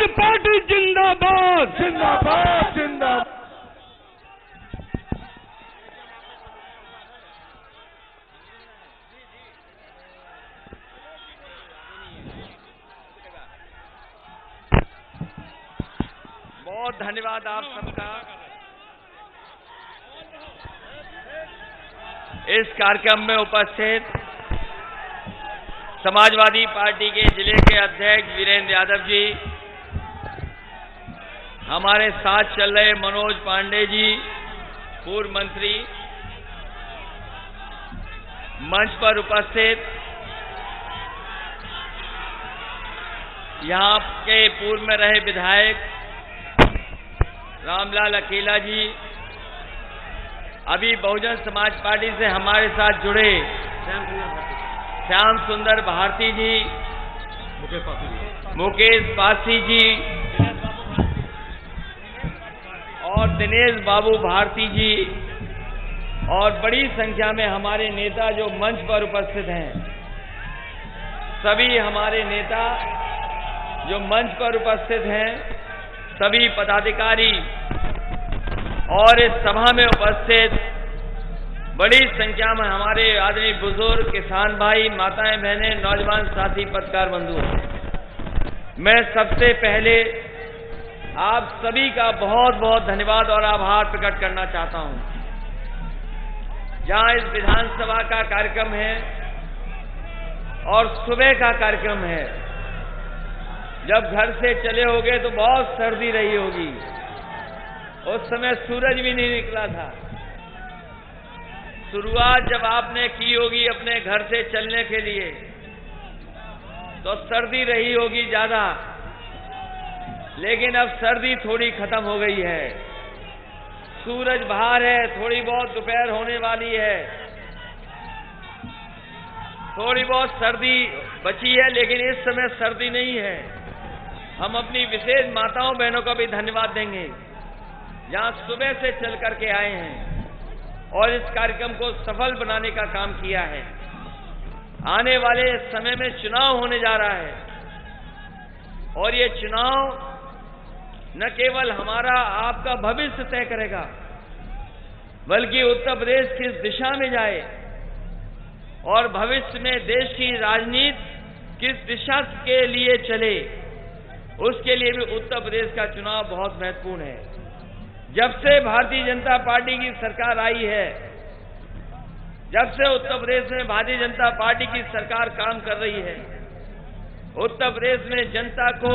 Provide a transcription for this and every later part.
समाज पार्टी जिंदाबाद जिंदाबाद जिंदाबाद। बहुत धन्यवाद आप सबका। इस कार्यक्रम में उपस्थित समाजवादी पार्टी के जिले के अध्यक्ष वीरेंद्र यादव जी, हमारे साथ चल रहे मनोज पांडे जी, पूर्व मंत्री, मंच पर उपस्थित यहां के पूर्व में रहे विधायक रामलाल अकेला जी, अभी बहुजन समाज पार्टी से हमारे साथ जुड़े श्याम सुंदर भारती जी, मुकेश पासी जी और दिनेश बाबू भारती जी, और बड़ी संख्या में हमारे नेता जो मंच पर उपस्थित हैं, सभी हमारे नेता जो मंच पर उपस्थित हैं, सभी पदाधिकारी और इस सभा में उपस्थित बड़ी संख्या में हमारे आदरणीय बुजुर्ग, किसान भाई, माताएं, बहनें, नौजवान साथी, पत्रकार बंधु, मैं सबसे पहले आप सभी का बहुत बहुत धन्यवाद और आभार प्रकट करना चाहता हूं। जहां इस विधानसभा का कार्यक्रम है और सुबह का कार्यक्रम है, जब घर से चले होगे तो बहुत सर्दी रही होगी, उस समय सूरज भी नहीं निकला था। शुरुआत जब आपने की होगी अपने घर से चलने के लिए तो सर्दी रही होगी ज्यादा, लेकिन अब सर्दी थोड़ी खत्म हो गई है, सूरज बाहर है, थोड़ी बहुत दोपहर होने वाली है, थोड़ी बहुत सर्दी बची है, लेकिन इस समय सर्दी नहीं है। हम अपनी विशेष माताओं बहनों का भी धन्यवाद देंगे, जहां सुबह से चल करके आए हैं और इस कार्यक्रम को सफल बनाने का काम किया है। आने वाले समय में चुनाव होने जा रहा है और ये चुनाव न केवल हमारा आपका भविष्य तय करेगा, बल्कि उत्तर प्रदेश किस दिशा में जाए और भविष्य में देश की राजनीति किस दिशा के लिए चले, उसके लिए भी उत्तर प्रदेश का चुनाव बहुत महत्वपूर्ण है। जब से भारतीय जनता पार्टी की सरकार आई है, जब से उत्तर प्रदेश में भारतीय जनता पार्टी की सरकार काम कर रही है, उत्तर प्रदेश में जनता को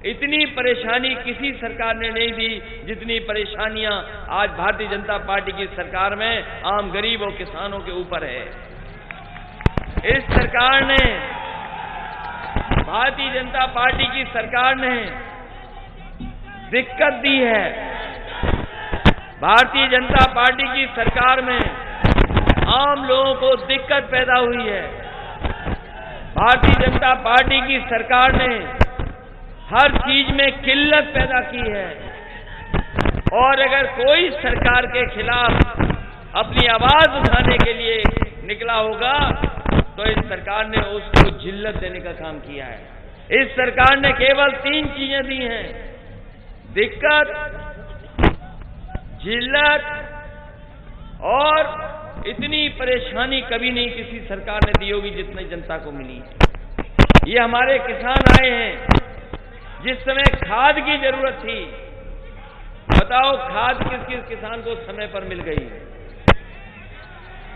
इतनी परेशानी किसी सरकार ने नहीं दी जितनी परेशानियां आज भारतीय जनता पार्टी की सरकार में आम गरीब और किसानों के ऊपर है। इस सरकार ने, भारतीय जनता पार्टी की सरकार ने दिक्कत दी है। भारतीय जनता पार्टी की सरकार में आम लोगों को दिक्कत पैदा हुई है। भारतीय जनता पार्टी की सरकार ने हर चीज में किल्लत पैदा की है और अगर कोई सरकार के खिलाफ अपनी आवाज उठाने के लिए निकला होगा तो इस सरकार ने उसको जिल्लत देने का काम किया है। इस सरकार ने केवल 3 चीजें दी हैं: दिक्कत, जिल्लत और इतनी परेशानी कभी नहीं किसी सरकार ने दी होगी जितनी जनता को मिली है। ये हमारे किसान आए हैं, जिस समय खाद की जरूरत थी, बताओ खाद किस किस किसान को समय पर मिल गई?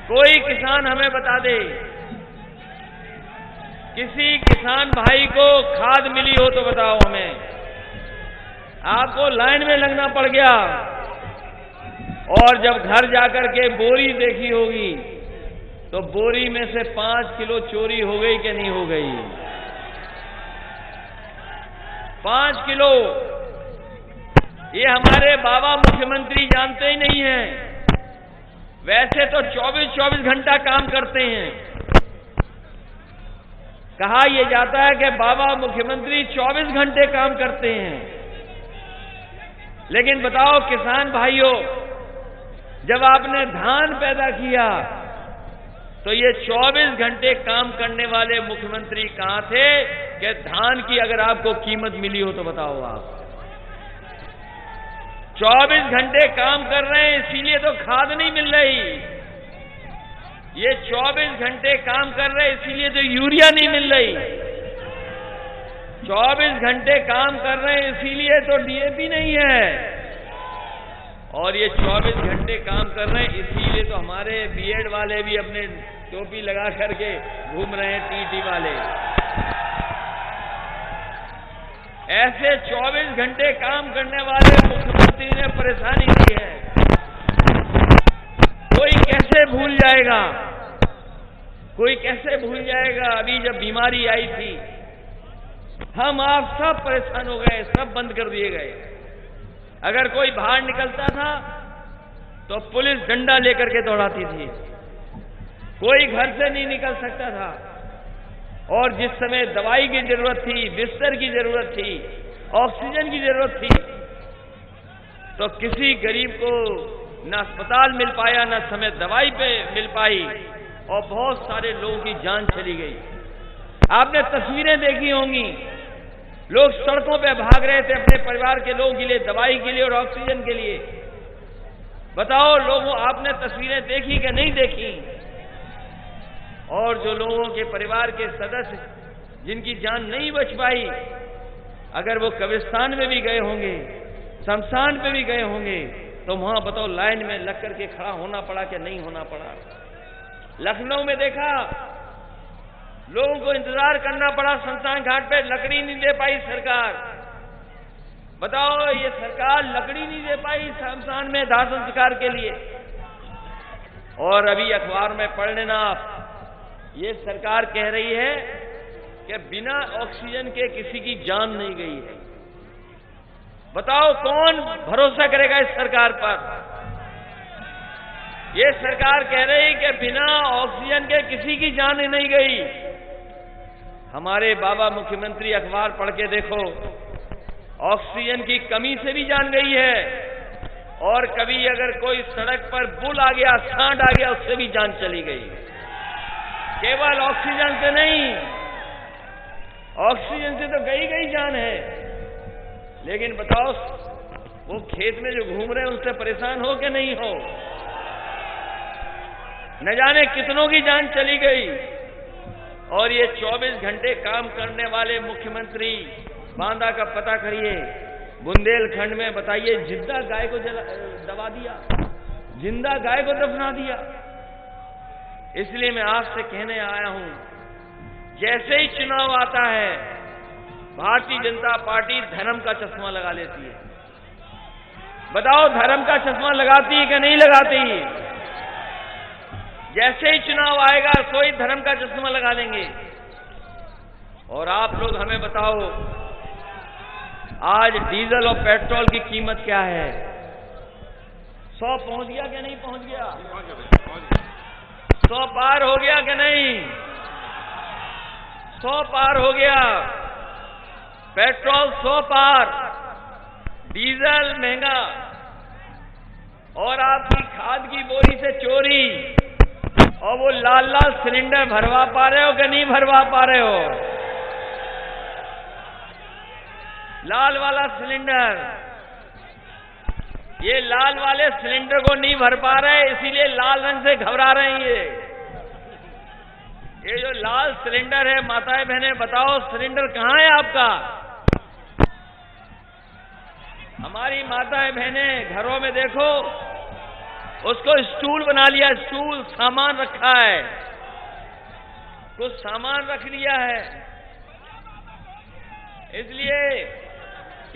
कोई किसान हमें बता दे, किसी किसान भाई को खाद मिली हो तो बताओ हमें। आपको लाइन में लगना पड़ गया और जब घर जाकर के बोरी देखी होगी तो बोरी में से 5 किलो चोरी हो गई कि नहीं हो गई? 5 किलो। ये हमारे बाबा मुख्यमंत्री जानते ही नहीं हैं। वैसे तो 24-24 घंटा काम करते हैं। कहा यह जाता है कि बाबा मुख्यमंत्री 24 घंटे काम करते हैं, लेकिन बताओ किसान भाइयों, जब आपने धान पैदा किया तो ये 24 घंटे काम करने वाले मुख्यमंत्री कहां थे कि धान की अगर आपको कीमत मिली हो तो बताओ आप। 24 घंटे काम कर रहे हैं इसीलिए तो खाद नहीं मिल रही। ये 24 घंटे काम कर रहे हैं इसीलिए तो यूरिया नहीं मिल रही। 24 घंटे काम कर रहे हैं इसीलिए तो डीएपी नहीं है। और ये 24 घंटे काम कर रहे हैं इसीलिए तो हमारे बीएड वाले भी अपने टोपी लगा करके घूम रहे हैं, टीटी वाले। ऐसे 24 घंटे काम करने वाले मुख्यमंत्री ने परेशानी की है। कोई कैसे भूल जाएगा, कोई कैसे भूल जाएगा। अभी जब बीमारी आई थी हम आप सब परेशान हो गए, सब बंद कर दिए गए। अगर कोई बाहर निकलता था तो पुलिस डंडा लेकर के दौड़ाती थी, कोई घर से नहीं निकल सकता था। और जिस समय दवाई की जरूरत थी, बिस्तर की जरूरत थी, ऑक्सीजन की जरूरत थी, तो किसी गरीब को न अस्पताल मिल पाया, न समय दवाई पे मिल पाई, और बहुत सारे लोगों की जान चली गई। आपने तस्वीरें देखी होंगी, लोग सड़कों पे भाग रहे थे अपने परिवार के लोगों के लिए, दवाई के लिए और ऑक्सीजन के लिए। बताओ लोगों, आपने तस्वीरें देखी कि नहीं देखी? और जो लोगों के परिवार के सदस्य जिनकी जान नहीं बच पाई, अगर वो कब्रिस्तान में भी गए होंगे, शमशान पे भी गए होंगे, तो वहां बताओ लाइन में लग करके खड़ा होना पड़ा कि नहीं होना पड़ा। लखनऊ में देखा, लोगों को इंतजार करना पड़ा शमशान घाट पे, लकड़ी नहीं दे पाई सरकार। बताओ, ये सरकार लकड़ी नहीं दे पाई शमशान में दाह संस्कार के लिए। और अभी अखबार में पढ़ लेना आप, ये सरकार कह रही है कि बिना ऑक्सीजन के किसी की जान नहीं गई है। बताओ कौन भरोसा करेगा इस सरकार पर? ये सरकार कह रही है कि बिना ऑक्सीजन के किसी की जान नहीं गई। हमारे बाबा मुख्यमंत्री अखबार पढ़ के देखो, ऑक्सीजन की कमी से भी जान गई है, और कभी अगर कोई सड़क पर बुल आ गया, सांड आ गया, उससे भी जान चली गई। केवल ऑक्सीजन से नहीं, ऑक्सीजन से तो गई जान है, लेकिन बताओ वो खेत में जो घूम रहे हैं उनसे परेशान हो कि नहीं हो? न जाने कितनों की जान चली गई। और ये 24 घंटे काम करने वाले मुख्यमंत्री, बांदा का पता करिए, बुंदेलखंड में बताइए, जिंदा गाय को दबा दिया, जिंदा गाय को दफना दिया। इसलिए मैं आपसे कहने आया हूं, जैसे ही चुनाव आता है भारतीय जनता पार्टी धर्म का चश्मा लगा लेती है। बताओ, धर्म का चश्मा लगाती है कि नहीं लगाती? जैसे ही चुनाव आएगा कोई धर्म का चश्मा लगा लेंगे। और आप लोग हमें बताओ, आज डीजल और पेट्रोल की कीमत क्या है? 100 पहुंच गया कि नहीं पहुंच गया? 100 पार हो गया कि नहीं? 100 पार हो गया। पेट्रोल 100 पार, डीजल महंगा, और आपकी खाद की बोरी से चोरी, और वो लाल लाल सिलेंडर भरवा पा रहे हो कि नहीं भरवा पा रहे हो? लाल वाला सिलेंडर, ये लाल वाले सिलेंडर को नहीं भर पा रहे, इसीलिए लाल रंग से घबरा रहे हैं। ये जो लाल सिलेंडर है, माताएं बहनें बताओ, सिलेंडर कहां है आपका? हमारी माताएं बहनें घरों में देखो, उसको स्टूल बना लिया, स्टूल, सामान रखा है, कुछ सामान रख लिया है। इसलिए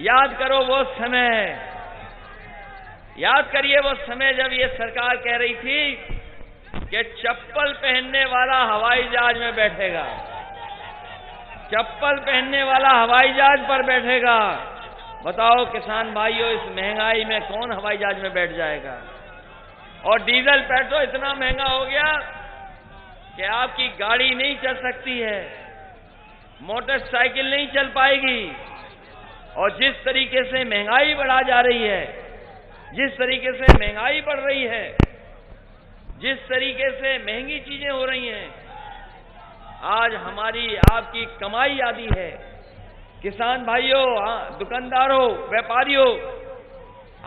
याद करो वो समय, याद करिए वो समय जब ये सरकार कह रही थी कि चप्पल पहनने वाला हवाई जहाज में बैठेगा, चप्पल पहनने वाला हवाई जहाज पर बैठेगा। बताओ किसान भाइयों, इस महंगाई में कौन हवाई जहाज में बैठ जाएगा? और डीजल पेट्रोल इतना महंगा हो गया कि आपकी गाड़ी नहीं चल सकती है, मोटरसाइकिल नहीं चल पाएगी। और जिस तरीके से महंगाई बढ़ा जा रही है, जिस तरीके से महंगाई बढ़ रही है, जिस तरीके से महंगी चीजें हो रही हैं, आज हमारी आपकी कमाई आदि है। किसान भाइयों, दुकानदारों, व्यापारियों,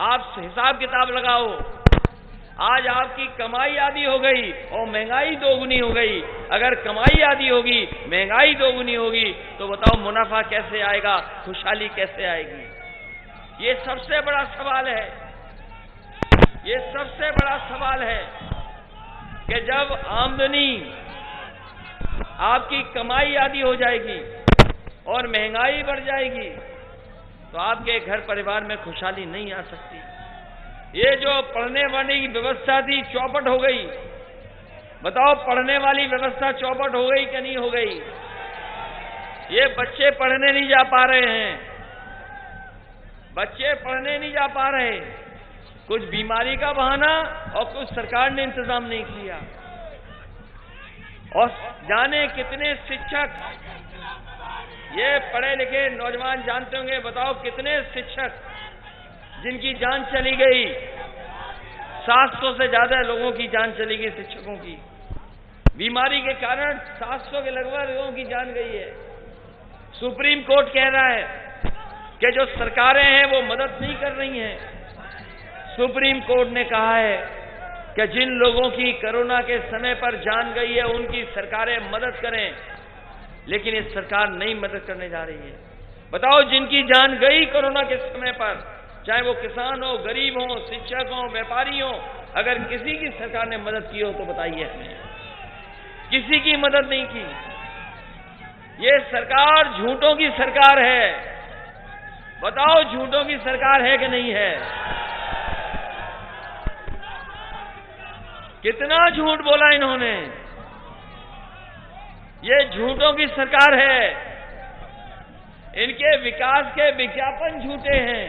आप हिसाब किताब लगाओ। आज आपकी कमाई आधी हो गई और महंगाई दोगुनी हो गई। अगर कमाई आधी होगी, महंगाई दोगुनी होगी, तो बताओ मुनाफा कैसे आएगा, खुशहाली कैसे आएगी? ये सबसे बड़ा सवाल है। ये सबसे बड़ा सवाल है कि जब आमदनी, आपकी कमाई आधी हो जाएगी और महंगाई बढ़ जाएगी, तो आपके घर परिवार में खुशहाली नहीं आ सकती। ये जो पढ़ने वाली व्यवस्था थी, चौपट हो गई। बताओ, पढ़ने वाली व्यवस्था चौपट हो गई कि नहीं हो गई? ये बच्चे पढ़ने नहीं जा पा रहे हैं। बच्चे पढ़ने नहीं जा पा रहे, कुछ बीमारी का बहाना और कुछ सरकार ने इंतजाम नहीं किया। और जाने कितने शिक्षक, ये पढ़े लिखे नौजवान जानते होंगे, बताओ कितने शिक्षक जिनकी जान चली गई। 700 से ज्यादा लोगों की जान चली गई, शिक्षकों की। बीमारी के कारण 700 के लगभग लोगों की जान गई है। सुप्रीम कोर्ट कह रहा है कि जो सरकारें हैं वो मदद नहीं कर रही हैं। सुप्रीम कोर्ट ने कहा है कि जिन लोगों की कोरोना के समय पर जान गई है उनकी सरकारें मदद करें, लेकिन ये सरकार नहीं मदद करने जा रही है। बताओ, जिनकी जान गई कोरोना के समय पर, चाहे वो किसान हो, गरीब हो, शिक्षक हो, व्यापारी हो, अगर किसी की सरकार ने मदद की हो तो बताइए हमें। किसी की मदद नहीं की। ये सरकार झूठों की सरकार है। बताओ, झूठों की सरकार है कि नहीं है? कितना झूठ बोला इन्होंने। ये झूठों की सरकार है। इनके विकास के विज्ञापन झूठे हैं।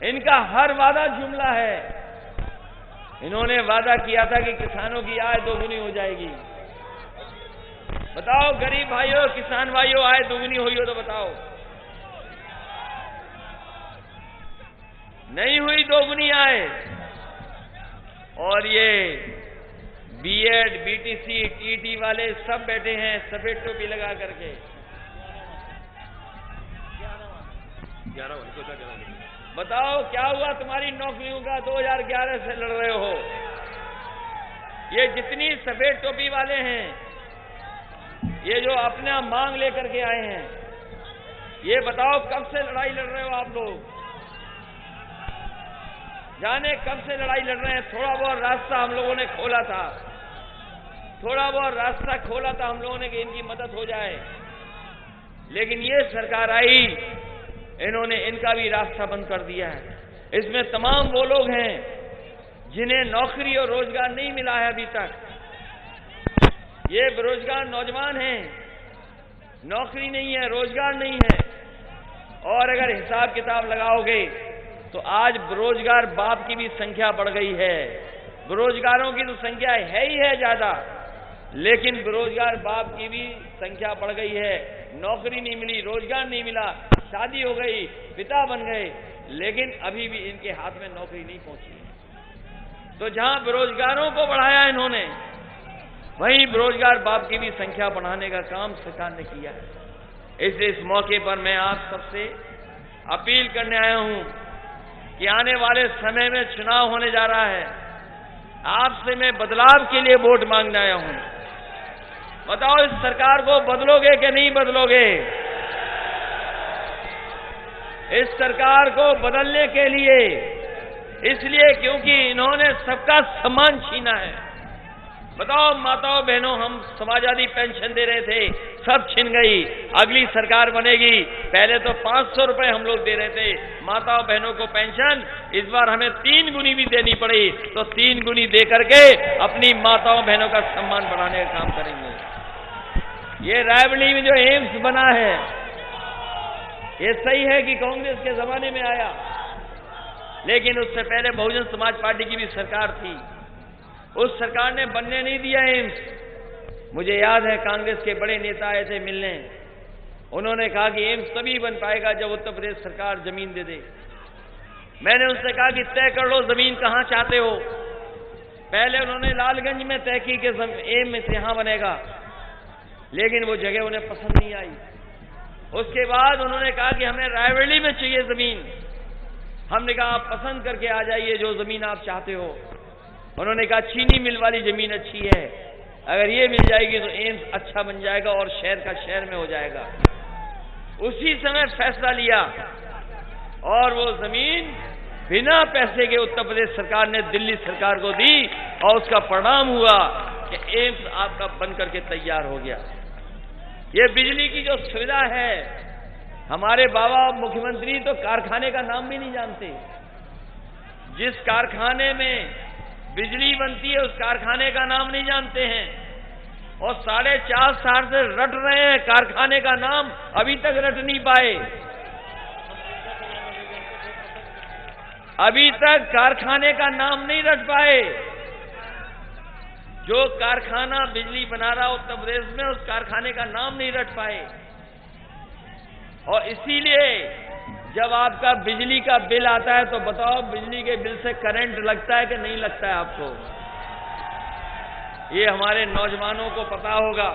इनका हर वादा जुमला है। इन्होंने वादा किया था कि किसानों की आय दोगुनी हो जाएगी। बताओ गरीब भाइयों, किसान भाइयों, आय दोगुनी हुई हो तो बताओ। नहीं हुई दोगुनी आय। और ये बीएड, बीटीसी, टीटी वाले सब बैठे हैं सफेद टोपी लगा करके। बताओ क्या हुआ तुम्हारी नौकरियों का? 2011 से लड़ रहे हो। ये जितनी सफेद टोपी वाले हैं, ये जो अपना मांग लेकर के आए हैं, ये बताओ कब से लड़ाई लड़ रहे हो आप लोग? जाने कब से लड़ाई लड़ रहे हैं। थोड़ा बहुत रास्ता हम लोगों ने खोला था, थोड़ा बहुत रास्ता खोला था हम लोगों ने कि इनकी मदद हो जाए, लेकिन ये सरकार आई, इन्होंने इनका भी रास्ता बंद कर दिया है। इसमें तमाम वो लोग हैं जिन्हें नौकरी और रोजगार नहीं मिला है अभी तक। ये बेरोजगार नौजवान हैं, नौकरी नहीं है, रोजगार नहीं है। और अगर हिसाब किताब लगाओगे तो आज बेरोजगार बाप की भी संख्या बढ़ गई है। बेरोजगारों की तो संख्या है ही है ज्यादा, लेकिन बेरोजगार बाप की भी संख्या बढ़ गई है। नौकरी नहीं मिली, रोजगार नहीं मिला, शादी हो गई, पिता बन गए, लेकिन अभी भी इनके हाथ में नौकरी नहीं पहुंची है। तो जहां बेरोजगारों को बढ़ाया इन्होंने, वहीं बेरोजगार बाप की भी संख्या बढ़ाने का काम सरकार ने किया है। इसलिए इस मौके पर मैं आप सबसे अपील करने आया हूं कि आने वाले समय में चुनाव होने जा रहा है। आपसे मैं बदलाव के लिए वोट मांगने आया हूं। बताओ, इस सरकार को बदलोगे कि नहीं बदलोगे? इस सरकार को बदलने के लिए, इसलिए क्योंकि इन्होंने सबका सम्मान छीना है। बताओ माताओं बहनों, हम समाजवादी पेंशन दे रहे थे, सब छिन गई। अगली सरकार बनेगी, पहले तो 500 रुपए हम लोग दे रहे थे माताओं बहनों को पेंशन, इस बार हमें 3 गुनी भी देनी पड़ी, तो 3 गुनी दे करके अपनी माताओं बहनों का सम्मान बढ़ाने का काम करेंगे। ये रायबरेली में जो एम्स बना है, ये सही है कि कांग्रेस के जमाने में आया, लेकिन उससे पहले बहुजन समाज पार्टी की भी सरकार थी, उस सरकार ने बनने नहीं दिया एम्स। मुझे याद है कांग्रेस के बड़े नेता आए थे मिलने, उन्होंने कहा कि एम्स तभी बन पाएगा जब उत्तर प्रदेश सरकार जमीन दे दे। मैंने उनसे कहा कि तय कर लो जमीन कहां चाहते हो। पहले उन्होंने लालगंज में तय की कि एम्स यहां बनेगा, लेकिन वो जगह उन्हें पसंद नहीं आई। उसके बाद उन्होंने कहा कि हमें रायबरेली में चाहिए जमीन। हमने कहा आप पसंद करके आ जाइए जो जमीन आप चाहते हो। उन्होंने कहा चीनी मिल वाली जमीन अच्छी है, अगर ये मिल जाएगी तो एम्स अच्छा बन जाएगा और शहर का शहर में हो जाएगा। उसी समय फैसला लिया और वो जमीन बिना पैसे के उत्तर प्रदेश सरकार ने दिल्ली सरकार को दी और उसका परिणाम हुआ कि एम्स आपका बन करके तैयार हो गया। ये बिजली की जो सुविधा है, हमारे बाबा मुख्यमंत्री तो कारखाने का नाम भी नहीं जानते। जिस कारखाने में बिजली बनती है उस कारखाने का नाम नहीं जानते हैं और 4.5 साल से रट रहे हैं, कारखाने का नाम अभी तक रट नहीं पाए। अभी तक कारखाने का नाम नहीं रट पाए। जो कारखाना बिजली बना रहा उत्तर प्रदेश में, उस कारखाने का नाम नहीं रट पाए। और इसीलिए जब आपका बिजली का बिल आता है तो बताओ बिजली के बिल से करंट लगता है कि नहीं लगता है आपको? ये हमारे नौजवानों को पता होगा।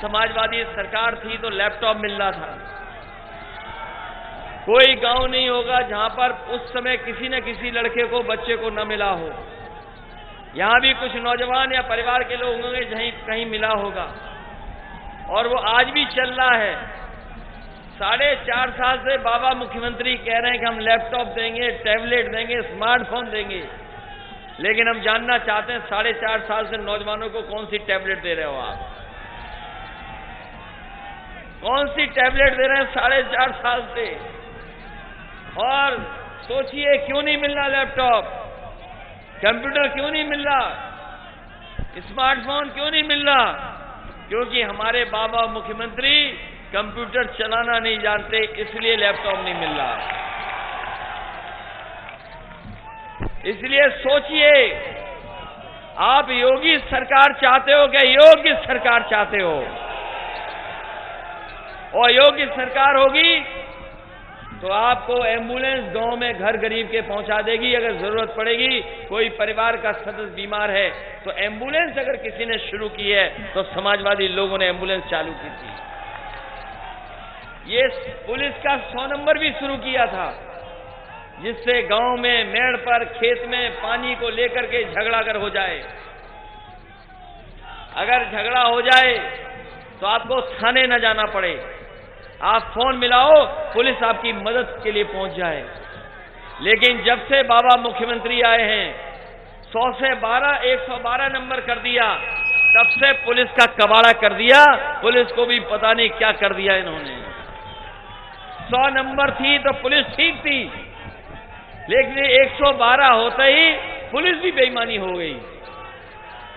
समाजवादी सरकार थी तो लैपटॉप मिल रहा था। कोई गांव नहीं होगा जहां पर उस समय किसी न किसी लड़के को, बच्चे को न मिला हो। यहां भी कुछ नौजवान या परिवार के लोग होंगे जहीं कहीं मिला होगा और वो आज भी चल रहा है। 4.5 साल से बाबा मुख्यमंत्री कह रहे हैं कि हम लैपटॉप देंगे, टैबलेट देंगे, स्मार्टफोन देंगे, लेकिन हम जानना चाहते हैं 4.5 साल से नौजवानों को कौन सी टैबलेट दे रहे हो आप? कौन सी टैबलेट दे रहे हैं 4.5 साल से? और सोचिए क्यों नहीं मिल रहा लैपटॉप, कंप्यूटर क्यों नहीं मिल रहा, स्मार्टफोन क्यों नहीं मिल रहा? क्योंकि हमारे बाबा मुख्यमंत्री कंप्यूटर चलाना नहीं जानते, इसलिए लैपटॉप नहीं मिल रहा। इसलिए सोचिए, आप योगी सरकार चाहते हो क्या योग्य सरकार चाहते हो? और योग्य सरकार होगी तो आपको एम्बुलेंस गांव में घर गरीब के पहुंचा देगी। अगर जरूरत पड़ेगी, कोई परिवार का सदस्य बीमार है तो एम्बुलेंस अगर किसी ने शुरू की है तो समाजवादी लोगों ने एम्बुलेंस चालू की थी। ये पुलिस का 100 नंबर भी शुरू किया था, जिससे गांव में, मेड़ पर, खेत में पानी को लेकर के झगड़ा अगर हो जाए, अगर झगड़ा हो जाए तो आपको थाने न जाना पड़े, आप फोन मिलाओ, पुलिस आपकी मदद के लिए पहुंच जाए। लेकिन जब से बाबा मुख्यमंत्री आए हैं 100 से 112 नंबर कर दिया, तब से पुलिस का कबाड़ा कर दिया। पुलिस को भी पता नहीं क्या कर दिया इन्होंने। 100 नंबर थी तो पुलिस ठीक थी, लेकिन 112 होते ही पुलिस भी बेईमानी हो गई।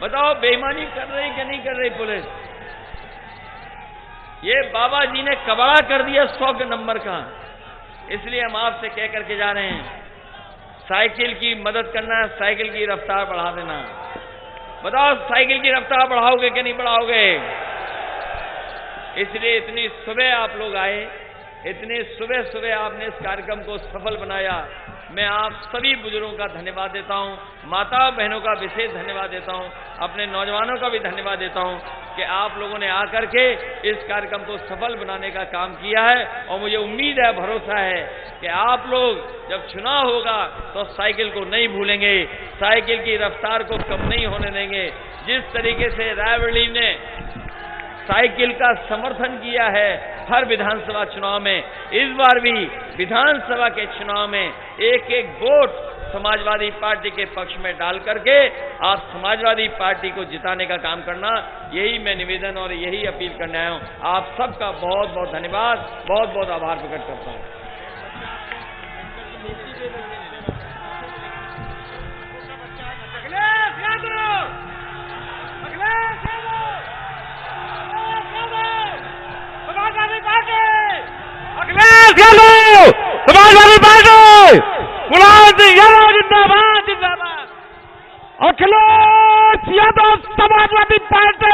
बताओ बेईमानी कर रही कि नहीं कर रही पुलिस? ये बाबा जी ने कबाड़ा कर दिया 100 नंबर का। इसलिए हम आपसे कह करके जा रहे हैं, साइकिल की मदद करना है, साइकिल की रफ्तार बढ़ा देना। बताओ साइकिल की रफ्तार बढ़ाओगे कि नहीं बढ़ाओगे? इसलिए इतनी सुबह आप लोग आए, इतनी सुबह सुबह आपने इस कार्यक्रम को सफल बनाया। मैं आप सभी बुजुर्गों का धन्यवाद देता हूं, माता बहनों का विशेष धन्यवाद देता हूं, अपने नौजवानों का भी धन्यवाद देता हूं कि आप लोगों ने आकर के इस कार्यक्रम को सफल बनाने का काम किया है। और मुझे उम्मीद है, भरोसा है कि आप लोग जब चुनाव होगा तो साइकिल को नहीं भूलेंगे, साइकिल की रफ्तार को कम नहीं होने देंगे। जिस तरीके से रायबरेली ने साइकिल का समर्थन किया है हर विधानसभा चुनाव में, इस बार भी विधानसभा के चुनाव में एक एक वोट समाजवादी पार्टी के पक्ष में डाल करके आप समाजवादी पार्टी को जिताने का काम करना, यही मैं निवेदन और यही अपील करने आया हूं। आप सबका बहुत बहुत धन्यवाद, बहुत बहुत आभार प्रकट करता हूं। अखिलेश यादव, समाजवादी पार्टी, मुलायम सिंह यादव जिंदाबाद जिंदाबाद। अखिलेश यादव, समाजवादी पार्टी।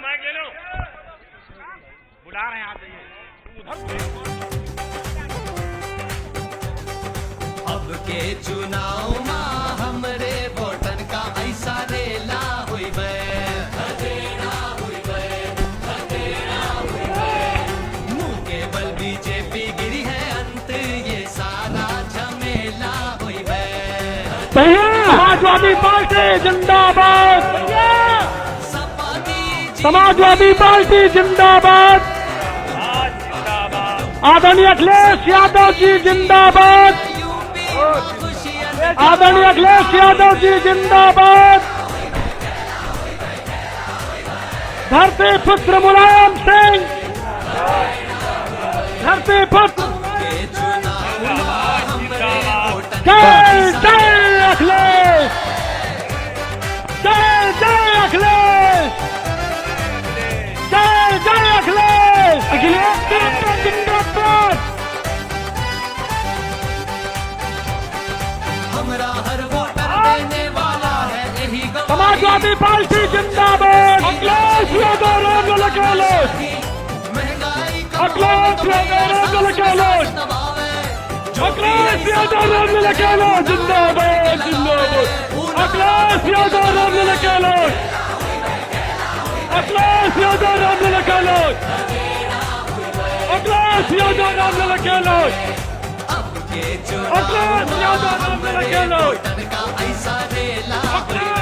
माइक ले लो, बुला रहे हैं, आ जाइए अब के चुनाव मा हमरे वोटन का ऐसा रेला हुई बे, मुंह के बल बीजेपी गिरी है अंत ये सारा झमेला हुई बे। समाजवादी पार्टी जिंदाबाद, सपा दी समाजवादी पार्टी जिंदाबाद, आदरणीय अखिलेश यादव जी जिंदाबाद, यूपी खुशियां आदरणीय अखिलेश यादव जी जिंदाबाद, धरती पुत्र मुलायम सिंह, धरती पुत्र के चुनाव मा हमरे वोटन जय जय अखिलेश, जय जय अखिलेश, जय जय अखिलेश, अखिलेश यादव जिंदाबाद, हमरा हर वोटर देने वाला है यही गवाही। समाजवादी पार्टी जिंदाबाद, अखिलेश यादव राम अखिलेश, महंगाई अखिलेश यादव राम अखिलेश, अखिलेश यादव राम अखिलेश जिंदाबाद जिंदाबाद, अखिलेश यादव राम अखिलेश, अखिलेश यादव राम अखिलेश, अखिलेश यादव राम अखिलेश, अब के अखिलेश यादव राम अखिलेश, वोटर का ऐसा रेला अखिलेश